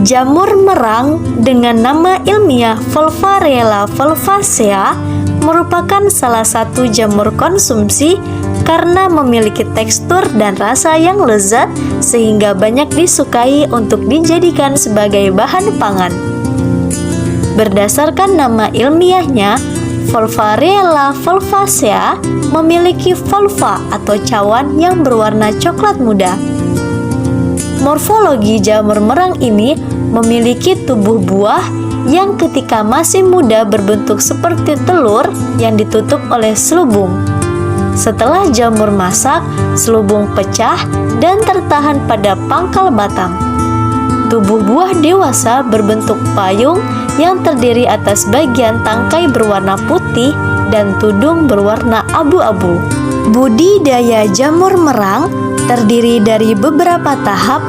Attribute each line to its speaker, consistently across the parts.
Speaker 1: Jamur merang dengan nama ilmiah Volvarella volvacea merupakan salah satu jamur konsumsi karena memiliki tekstur dan rasa yang lezat sehingga banyak disukai untuk dijadikan sebagai bahan pangan. Berdasarkan nama ilmiahnya, Volvarella volvacea memiliki volva atau cawan yang berwarna coklat muda. Morfologi jamur merang ini memiliki tubuh buah yang ketika masih muda berbentuk seperti telur yang ditutup oleh selubung. Setelah jamur masak, selubung pecah dan tertahan pada pangkal batang. Tubuh buah dewasa berbentuk payung yang terdiri atas bagian tangkai berwarna putih dan tudung berwarna abu-abu. Budidaya jamur merang terdiri dari beberapa tahap,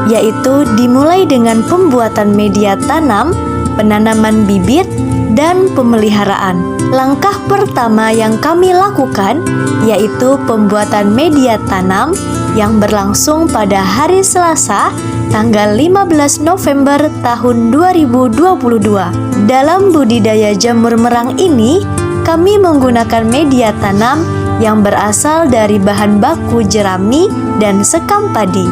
Speaker 1: yaitu dimulai dengan pembuatan media tanam, penanaman bibit, dan pemeliharaan. Langkah pertama yang kami lakukan yaitu pembuatan media tanam yang berlangsung pada hari Selasa, tanggal 15 November tahun 2022. Dalam budidaya jamur merang ini, kami menggunakan media tanam yang berasal dari bahan baku jerami dan sekam padi.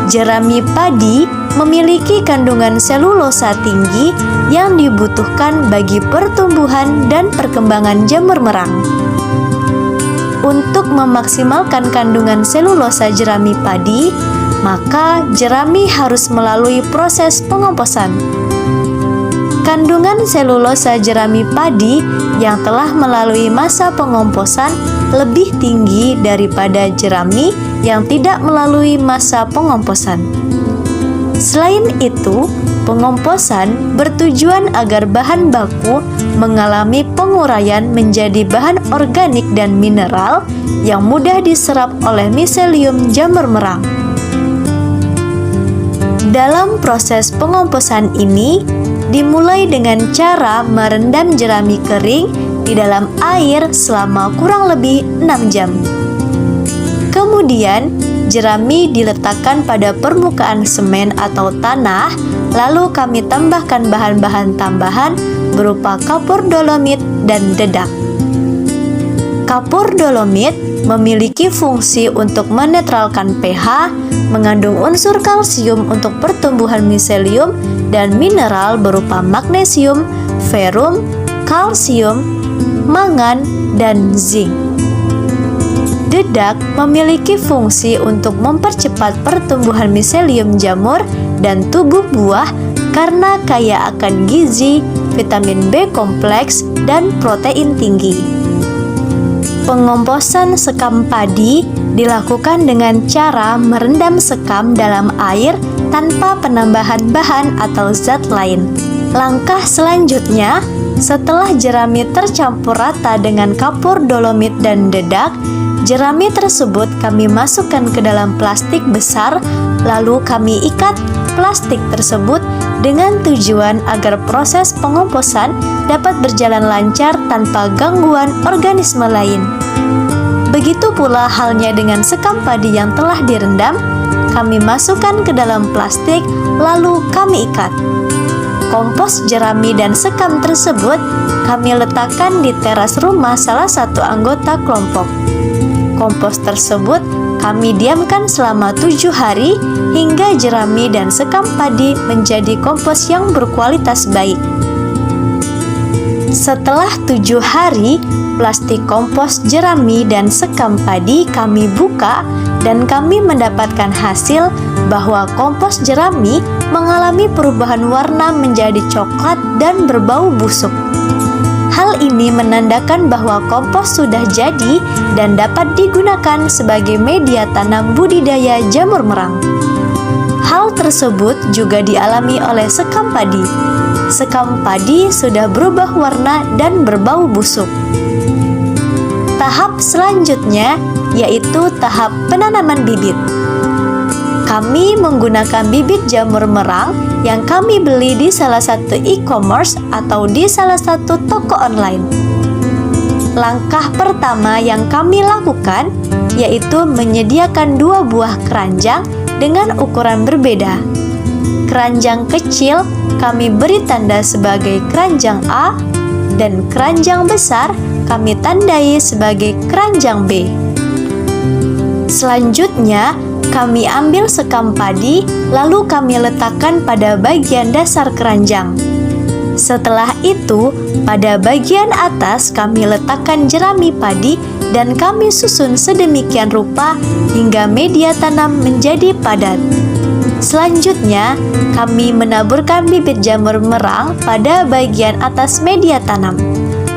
Speaker 1: Jerami padi memiliki kandungan selulosa tinggi yang dibutuhkan bagi pertumbuhan dan perkembangan jamur merang. Untuk memaksimalkan kandungan selulosa jerami padi, maka jerami harus melalui proses pengomposan. Kandungan selulosa jerami padi yang telah melalui masa pengomposan lebih tinggi daripada jerami yang tidak melalui masa pengomposan. Selain itu, pengomposan bertujuan agar bahan baku mengalami penguraian menjadi bahan organik dan mineral yang mudah diserap oleh miselium jamur merang. Dalam proses pengomposan ini, dimulai dengan cara merendam jerami kering di dalam air selama kurang lebih 6 jam. Kemudian, jerami diletakkan pada permukaan semen atau tanah, lalu kami tambahkan bahan-bahan tambahan berupa kapur dolomit dan dedak. Kapur dolomit memiliki fungsi untuk menetralkan pH, mengandung unsur kalsium untuk pertumbuhan miselium, dan mineral berupa magnesium, ferum, kalsium, mangan, dan zinc. Dedak memiliki fungsi untuk mempercepat pertumbuhan miselium jamur dan tubuh buah karena kaya akan gizi, vitamin B kompleks, dan protein tinggi. Pengomposan sekam padi dilakukan dengan cara merendam sekam dalam air tanpa penambahan bahan atau zat lain. Langkah selanjutnya, setelah jerami tercampur rata dengan kapur dolomit dan dedak, jerami tersebut kami masukkan ke dalam plastik besar, lalu kami ikat plastik tersebut dengan tujuan agar proses pengomposan dapat berjalan lancar tanpa gangguan organisme lain. Begitu pula halnya dengan sekam padi yang telah direndam, kami masukkan ke dalam plastik, lalu kami ikat. Kompos jerami dan sekam tersebut kami letakkan di teras rumah salah satu anggota kelompok. Kompos tersebut kami diamkan selama 7 hari hingga jerami dan sekam padi menjadi kompos yang berkualitas baik. Setelah 7 hari, plastik kompos jerami dan sekam padi kami buka dan kami mendapatkan hasil bahwa kompos jerami mengalami perubahan warna menjadi coklat dan berbau busuk. Hal ini menandakan bahwa kompos sudah jadi dan dapat digunakan sebagai media tanam budidaya jamur merang. Hal tersebut juga dialami oleh sekam padi. Sekam padi sudah berubah warna dan berbau busuk. Tahap selanjutnya yaitu tahap penanaman bibit. Kami menggunakan bibit jamur merang yang kami beli di salah satu e-commerce atau di salah satu toko online. Langkah pertama yang kami lakukan yaitu menyediakan 2 buah keranjang dengan ukuran berbeda. keranjang kecil kami beri tanda sebagai keranjang A, dan keranjang besar kami tandai sebagai keranjang B. Selanjutnya, kami ambil sekam padi, lalu kami letakkan pada bagian dasar keranjang. Setelah itu, pada bagian atas kami letakkan jerami padi dan kami susun sedemikian rupa hingga media tanam menjadi padat. Selanjutnya, kami menaburkan bibit jamur merang pada bagian atas media tanam.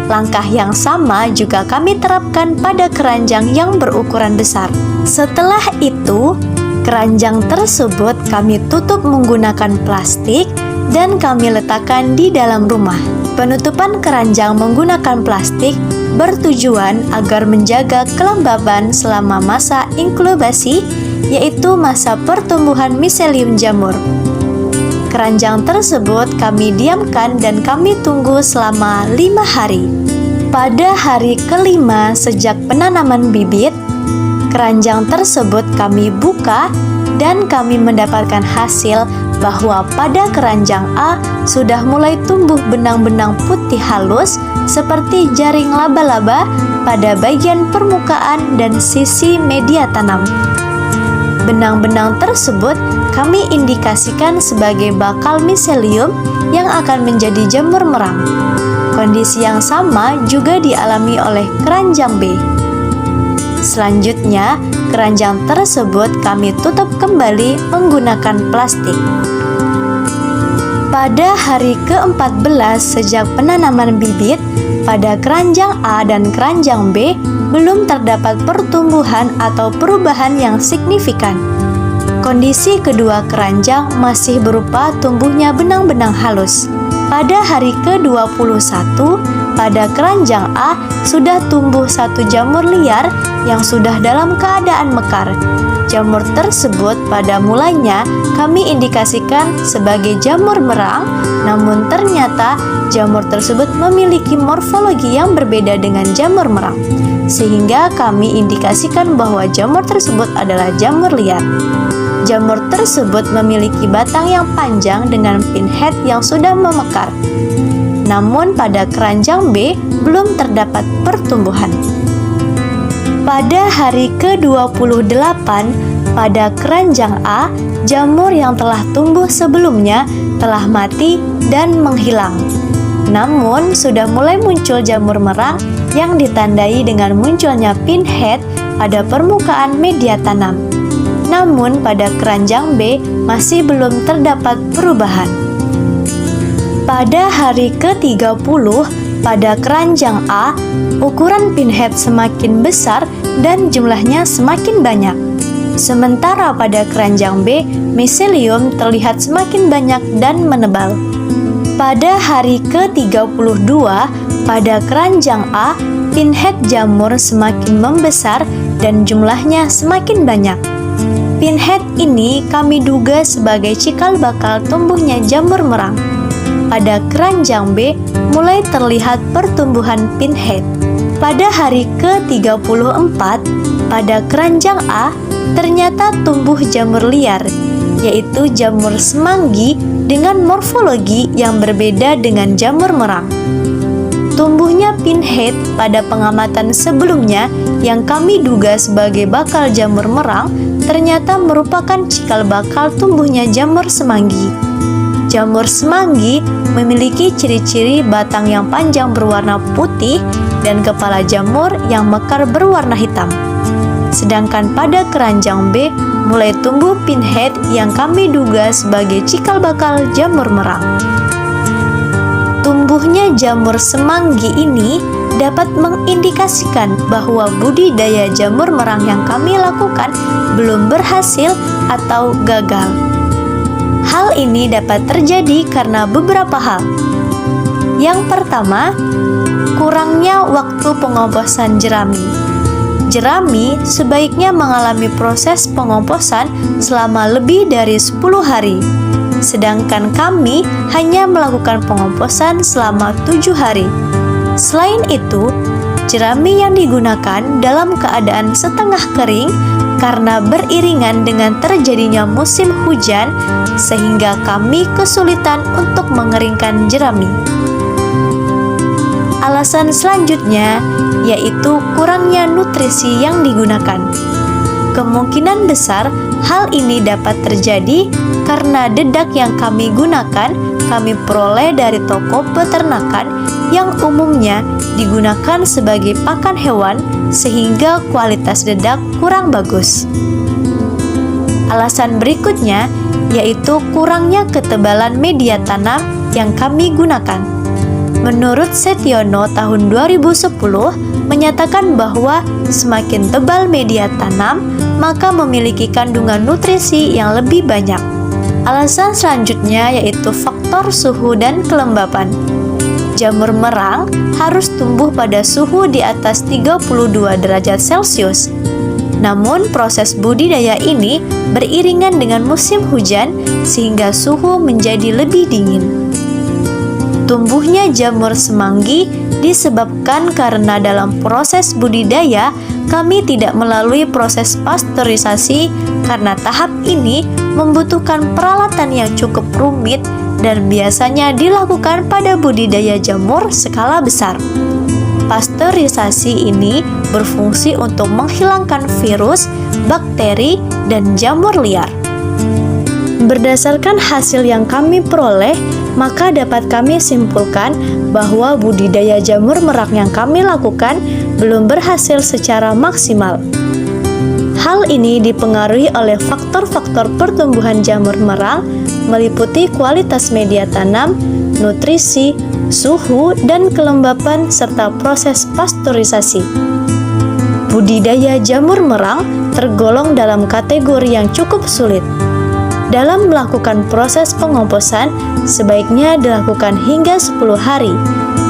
Speaker 1: Langkah yang sama juga kami terapkan pada keranjang yang berukuran besar. Setelah itu, keranjang tersebut kami tutup menggunakan plastik dan kami letakkan di dalam rumah. Penutupan keranjang menggunakan plastik bertujuan agar menjaga kelembaban selama masa inkubasi, yaitu masa pertumbuhan miselium jamur. Keranjang tersebut kami diamkan dan kami tunggu selama 5 hari. Pada hari kelima sejak penanaman bibit, keranjang tersebut kami buka dan kami mendapatkan hasil bahwa pada keranjang A sudah mulai tumbuh benang-benang putih halus seperti jaring laba-laba pada bagian permukaan dan sisi media tanam. Benang-benang tersebut kami indikasikan sebagai bakal miselium yang akan menjadi jamur merang. Kondisi yang sama juga dialami oleh keranjang B. Selanjutnya, keranjang tersebut kami tutup kembali menggunakan plastik. Pada hari ke-14 sejak penanaman bibit, pada keranjang A dan keranjang B belum terdapat pertumbuhan atau perubahan yang signifikan. Kondisi kedua keranjang masih berupa tumbuhnya benang-benang halus. Pada hari ke-21, pada keranjang A sudah tumbuh satu jamur liar yang sudah dalam keadaan mekar. Jamur tersebut pada mulanya kami indikasikan sebagai jamur merang, namun ternyata jamur tersebut memiliki morfologi yang berbeda dengan jamur merang, sehingga kami indikasikan bahwa jamur tersebut adalah jamur liar. Jamur tersebut memiliki batang yang panjang dengan pinhead yang sudah memekar. Namun pada keranjang B belum terdapat pertumbuhan. Pada hari ke-28 pada keranjang A, jamur yang telah tumbuh sebelumnya telah mati dan menghilang. Namun sudah mulai muncul jamur merang yang ditandai dengan munculnya pinhead pada permukaan media tanam. Namun pada keranjang B masih belum terdapat perubahan. Pada hari ke-30 pada keranjang A, ukuran pinhead semakin besar dan jumlahnya semakin banyak. Sementara pada keranjang B, miselium terlihat semakin banyak dan menebal. Pada hari ke-32 pada keranjang A, pinhead jamur semakin membesar dan jumlahnya semakin banyak. Pinhead ini kami duga sebagai cikal bakal tumbuhnya jamur merang. Pada keranjang B mulai terlihat pertumbuhan pinhead. Pada hari ke-34 pada keranjang A ternyata tumbuh jamur liar, yaitu jamur semanggi dengan morfologi yang berbeda dengan jamur merang. Tumbuhnya pinhead pada pengamatan sebelumnya yang kami duga sebagai bakal jamur merang ternyata merupakan cikal bakal tumbuhnya jamur semanggi. Jamur semanggi memiliki ciri-ciri batang yang panjang berwarna putih dan kepala jamur yang mekar berwarna hitam. Sedangkan pada keranjang B mulai tumbuh pinhead yang kami duga sebagai cikal bakal jamur merang. Tumbuhnya jamur semanggi ini dapat mengindikasikan bahwa budidaya jamur merang yang kami lakukan belum berhasil atau gagal. Hal ini dapat terjadi karena beberapa hal. Yang pertama, kurangnya waktu pengomposan jerami. Jerami sebaiknya mengalami proses pengomposan selama lebih dari 10 hari. Sedangkan kami hanya melakukan pengomposan selama 7 hari. Selain itu, jerami yang digunakan dalam keadaan setengah kering karena beriringan dengan terjadinya musim hujan sehingga kami kesulitan untuk mengeringkan jerami. Alasan selanjutnya yaitu kurangnya nutrisi yang digunakan. Kemungkinan besar hal ini dapat terjadi karena dedak yang kami gunakan kami peroleh dari toko peternakan yang umumnya digunakan sebagai pakan hewan sehingga kualitas dedak kurang bagus. Alasan berikutnya yaitu kurangnya ketebalan media tanam yang kami gunakan. Menurut Setiono tahun 2010 menyatakan bahwa semakin tebal media tanam, maka memiliki kandungan nutrisi yang lebih banyak. Alasan selanjutnya yaitu faktor suhu dan kelembapan. Jamur merang harus tumbuh pada suhu di atas 32 derajat Celcius. Namun proses budidaya ini beriringan dengan musim hujan sehingga suhu menjadi lebih dingin. Tumbuhnya jamur semanggi disebabkan karena dalam proses budidaya kami tidak melalui proses pasteurisasi karena tahap ini membutuhkan peralatan yang cukup rumit dan biasanya dilakukan pada budidaya jamur skala besar. Pasteurisasi ini berfungsi untuk menghilangkan virus, bakteri, dan jamur liar. Berdasarkan hasil yang kami peroleh, maka dapat kami simpulkan bahwa budidaya jamur merang yang kami lakukan belum berhasil secara maksimal. Hal ini dipengaruhi oleh faktor-faktor pertumbuhan jamur merang meliputi kualitas media tanam, nutrisi, suhu, dan kelembapan serta proses pasteurisasi. Budidaya jamur merang tergolong dalam kategori yang cukup sulit. Dalam melakukan proses pengomposan, sebaiknya dilakukan hingga 10 hari.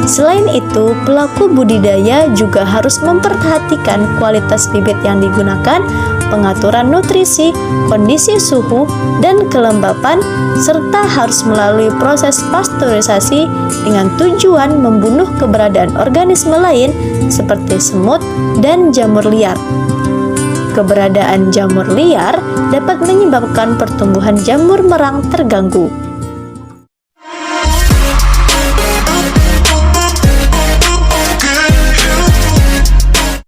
Speaker 1: Selain itu, pelaku budidaya juga harus memperhatikan kualitas bibit yang digunakan, pengaturan nutrisi, kondisi suhu, dan kelembapan, serta harus melalui proses pasteurisasi dengan tujuan membunuh keberadaan organisme lain seperti semut dan jamur liar. Keberadaan jamur liar dapat menyebabkan pertumbuhan jamur merang terganggu.